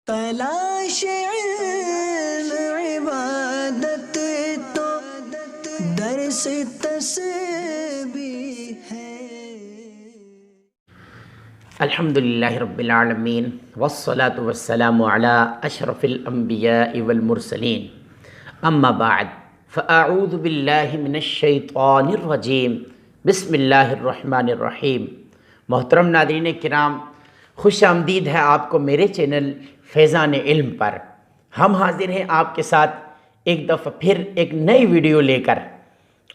تلاش علم عبادت تو درس تسبیح ہے۔ الحمدللہ رب العالمین والصلاة والسلام علی اشرف الانبیاء والمرسلین، اما بعد فاعوذ باللہ من الشیطان الرجیم، بسم اللہ الرحمن الرحیم۔ محترم ناظرین کرام، خوش آمدید ہے آپ کو میرے چینل فیضان علم پر۔ ہم حاضر ہیں آپ کے ساتھ ایک دفعہ پھر ایک نئی ویڈیو لے کر،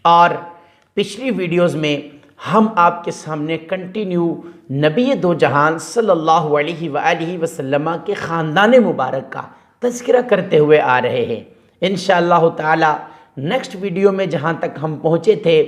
اور پچھلی ویڈیوز میں ہم آپ کے سامنے کنٹینیو نبی دو جہان صلی اللہ علیہ وآلہ وسلم کے خاندان مبارک کا تذکرہ کرتے ہوئے آ رہے ہیں۔ انشاءاللہ تعالی نیکسٹ ویڈیو میں جہاں تک ہم پہنچے تھے،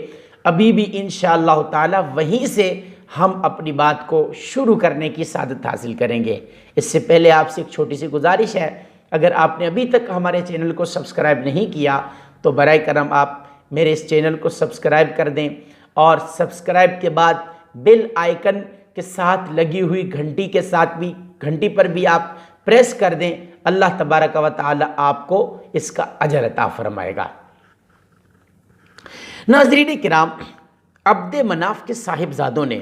ابھی بھی انشاءاللہ تعالی وہیں سے ہم اپنی بات کو شروع کرنے کی سعادت حاصل کریں گے۔ اس سے پہلے آپ سے ایک چھوٹی سی گزارش ہے، اگر آپ نے ابھی تک ہمارے چینل کو سبسکرائب نہیں کیا تو برائے کرم آپ میرے اس چینل کو سبسکرائب کر دیں، اور سبسکرائب کے بعد بیل آئیکن کے ساتھ لگی ہوئی گھنٹی کے ساتھ بھی گھنٹی پر بھی آپ پریس کر دیں۔ اللہ تبارک و تعالی آپ کو اس کا اجر عطا فرمائے گا۔ ناظرین کرام، عبد مناف کے صاحبزادوں نے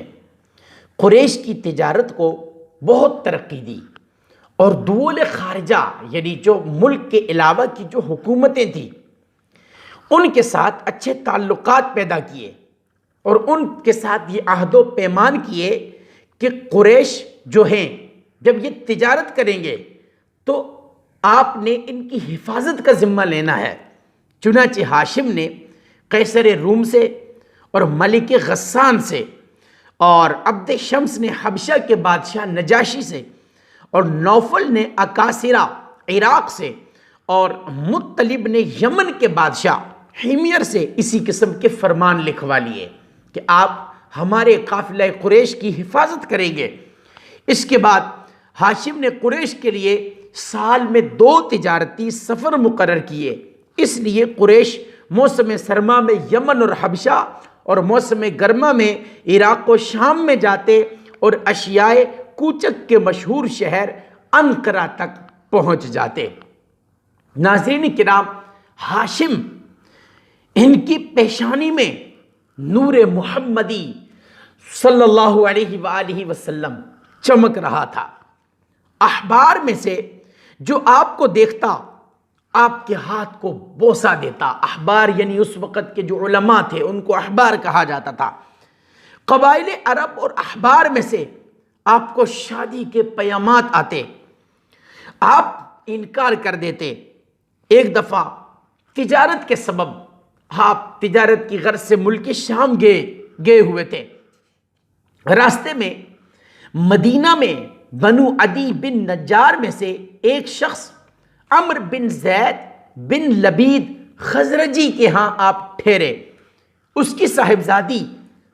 قریش کی تجارت کو بہت ترقی دی، اور دول خارجہ یعنی جو ملک کے علاوہ کی جو حکومتیں تھیں ان کے ساتھ اچھے تعلقات پیدا کیے، اور ان کے ساتھ یہ عہد و پیمان کیے کہ قریش جو ہیں جب یہ تجارت کریں گے تو آپ نے ان کی حفاظت کا ذمہ لینا ہے۔ چنانچہ ہاشم نے قیصر روم سے اور ملک غسان سے، اور عبد شمس نے حبشہ کے بادشاہ نجاشی سے، اور نوفل نے اکاسرہ عراق سے، اور مطلب نے یمن کے بادشاہ حمیر سے اسی قسم کے فرمان لکھوا لیے کہ آپ ہمارے قافلہ قریش کی حفاظت کریں گے۔ اس کے بعد ہاشم نے قریش کے لیے سال میں 2 تجارتی سفر مقرر کیے، اس لیے قریش موسم سرما میں یمن اور حبشہ، اور موسم گرما میں عراق و شام میں جاتے، اور اشیاء کوچک کے مشہور شہر انقرہ تک پہنچ جاتے۔ ناظرین کرام، ہاشم ان کی پیشانی میں نور محمدی صلی اللہ علیہ وآلہ وسلم چمک رہا تھا۔ احبار میں سے جو آپ کو دیکھتا آپ کے ہاتھ کو بوسہ دیتا۔ احبار یعنی اس وقت کے جو علماء تھے ان کو احبار کہا جاتا تھا۔ قبائل عرب اور احبار میں سے آپ کو شادی کے پیامات آتے، آپ انکار کر دیتے۔ ایک دفعہ تجارت کے سبب آپ تجارت کی غرض سے ملک شام گئے ہوئے تھے۔ راستے میں مدینہ میں بنو عدی بن نجار میں سے ایک شخص عمر بن زید بن لبید خزرجی کے ہاں آپ ٹھہرے۔ اس کی صاحبزادی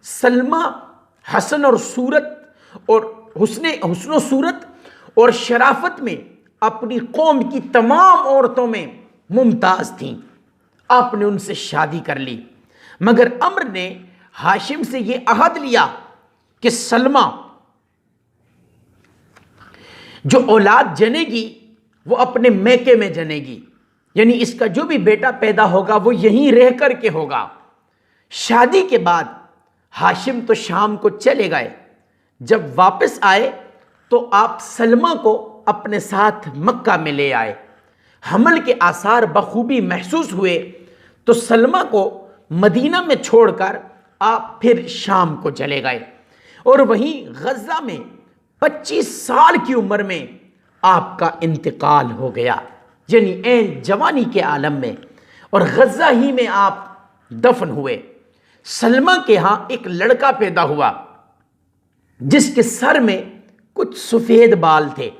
سلمہ حسن و صورت اور شرافت میں اپنی قوم کی تمام عورتوں میں ممتاز تھیں۔ آپ نے ان سے شادی کر لی، مگر عمر نے ہاشم سے یہ عہد لیا کہ سلمہ جو اولاد جنے گی وہ اپنے میکے میں جنے گی، یعنی اس کا جو بھی بیٹا پیدا ہوگا وہ یہیں رہ کر کے ہوگا۔ شادی کے بعد ہاشم تو شام کو چلے گئے، جب واپس آئے تو آپ سلمہ کو اپنے ساتھ مکہ میں لے آئے۔ حمل کے آثار بخوبی محسوس ہوئے تو سلمہ کو مدینہ میں چھوڑ کر آپ پھر شام کو چلے گئے، اور وہیں غزہ میں 25 سال کی عمر میں آپ کا انتقال ہو گیا، یعنی عین جوانی کے عالم میں، اور غزہ ہی میں آپ دفن ہوئے۔ سلمہ کے ہاں ایک لڑکا پیدا ہوا جس کے سر میں کچھ سفید بال تھے،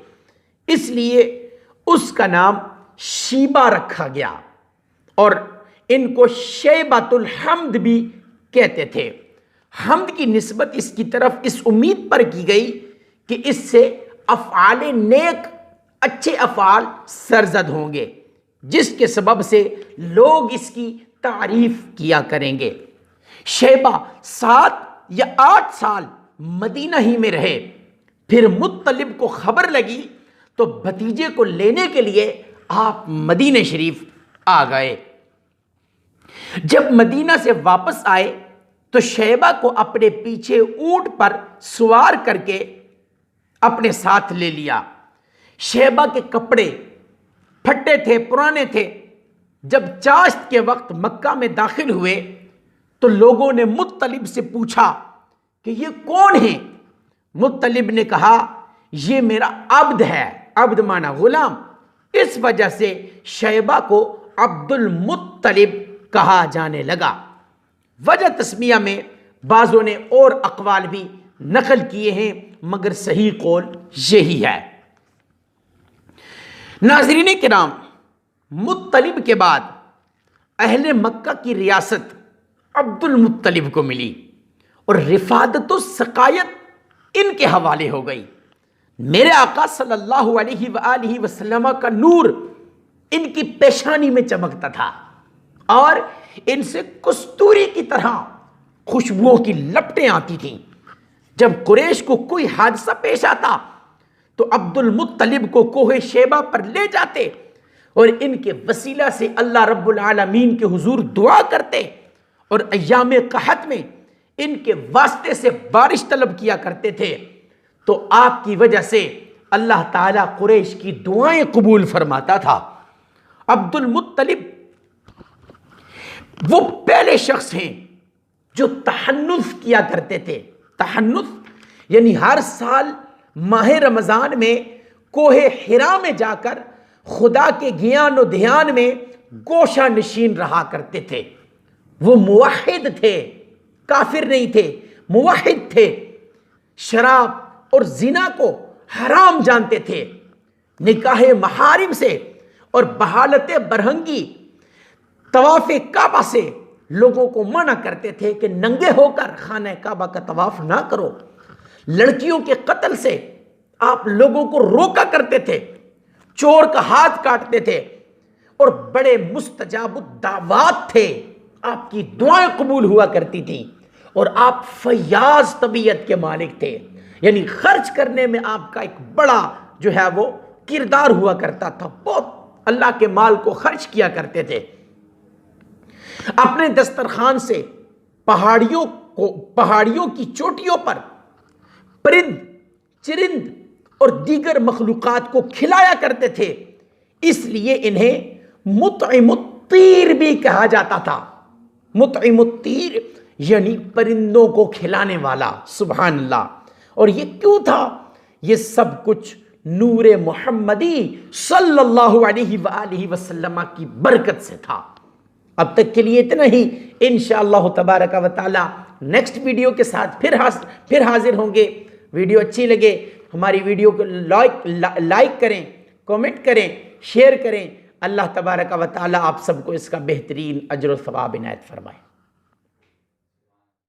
اس لیے اس کا نام شیبہ رکھا گیا، اور ان کو شیبۃ الحمد بھی کہتے تھے۔ حمد کی نسبت اس کی طرف اس امید پر کی گئی کہ اس سے افعال نیک، اچھے افعال سرزد ہوں گے، جس کے سبب سے لوگ اس کی تعریف کیا کریں گے۔ شیبہ 7 یا 8 سال مدینہ ہی میں رہے، پھر مطلب کو خبر لگی تو بھتیجے کو لینے کے لیے آپ مدینہ شریف آ گئے۔ جب مدینہ سے واپس آئے تو شیبہ کو اپنے پیچھے اونٹ پر سوار کر کے اپنے ساتھ لے لیا۔ شیبہ کے کپڑے پھٹے تھے، پرانے تھے۔ جب چاشت کے وقت مکہ میں داخل ہوئے تو لوگوں نے مطلب سے پوچھا کہ یہ کون ہے؟ مطلب نے کہا یہ میرا عبد ہے، عبد مانا غلام، اس وجہ سے شیبہ کو عبد المطلب کہا جانے لگا۔ وجہ تسمیہ میں بعضوں نے اور اقوال بھی نقل کیے ہیں، مگر صحیح قول یہی ہے۔ ناظرین کرام، مطلب کے بعد اہل مکہ کی ریاست عبد المطلب کو ملی اور رفادت و سقایت ان کے حوالے ہو گئی۔ میرے آقا صلی اللہ علیہ وآلہ وسلم کا نور ان کی پیشانی میں چمکتا تھا اور ان سے کستوری کی طرح خوشبوؤں کی لپٹیں آتی تھیں۔ جب قریش کو کوئی حادثہ پیش آتا تو عبد المطلب کو کوہ شیبہ پر لے جاتے اور ان کے وسیلہ سے اللہ رب العالمین کے حضور دعا کرتے اور ایام قحط میں ان کے واسطے سے بارش طلب کیا کرتے تھے، تو آپ کی وجہ سے اللہ تعالیٰ قریش کی دعائیں قبول فرماتا تھا۔ عبد المطلب وہ پہلے شخص ہیں جو تحنث کیا کرتے تھے۔ تحنث یعنی ہر سال ماہ رمضان میں کوہ حرا میں جا کر خدا کے گیان و دھیان میں گوشہ نشین رہا کرتے تھے۔ وہ موحد تھے، کافر نہیں تھے، موحد تھے۔ شراب اور زنا کو حرام جانتے تھے۔ نکاح محارم سے اور بحالت برہنگی طواف کعبہ سے لوگوں کو منع کرتے تھے کہ ننگے ہو کر خانہ کعبہ کا طواف نہ کرو۔ لڑکیوں کے قتل سے آپ لوگوں کو روکا کرتے تھے، چور کا ہاتھ کاٹتے تھے اور بڑے مستجاب الدعوات تھے۔ آپ کی دعائیں قبول ہوا کرتی تھیں اور آپ فیاض طبیعت کے مالک تھے، یعنی خرچ کرنے میں آپ کا ایک بڑا جو ہے وہ کردار ہوا کرتا تھا، بہت اللہ کے مال کو خرچ کیا کرتے تھے۔ اپنے دسترخوان سے پہاڑیوں کی چوٹیوں پر پرند چرند اور دیگر مخلوقات کو کھلایا کرتے تھے، اس لیے انہیں مطعم الطیر بھی کہا جاتا تھا۔ مطعم الطیر یعنی پرندوں کو کھلانے والا، سبحان اللہ۔ اور یہ کیوں تھا؟ یہ سب کچھ نور محمدی صلی اللہ علیہ وآلہ وسلم کی برکت سے تھا۔ اب تک کے لیے اتنا ہی، انشاءاللہ تبارک و تعالی نیکسٹ ویڈیو کے ساتھ پھر حاضر ہوں گے۔ ویڈیو اچھی لگے ہماری ویڈیو کو لائک کریں، کومنٹ کریں، شیئر کریں۔ اللہ تبارک و تعالی آپ سب کو اس کا بہترین اجر و ثواب عنایت فرمائے۔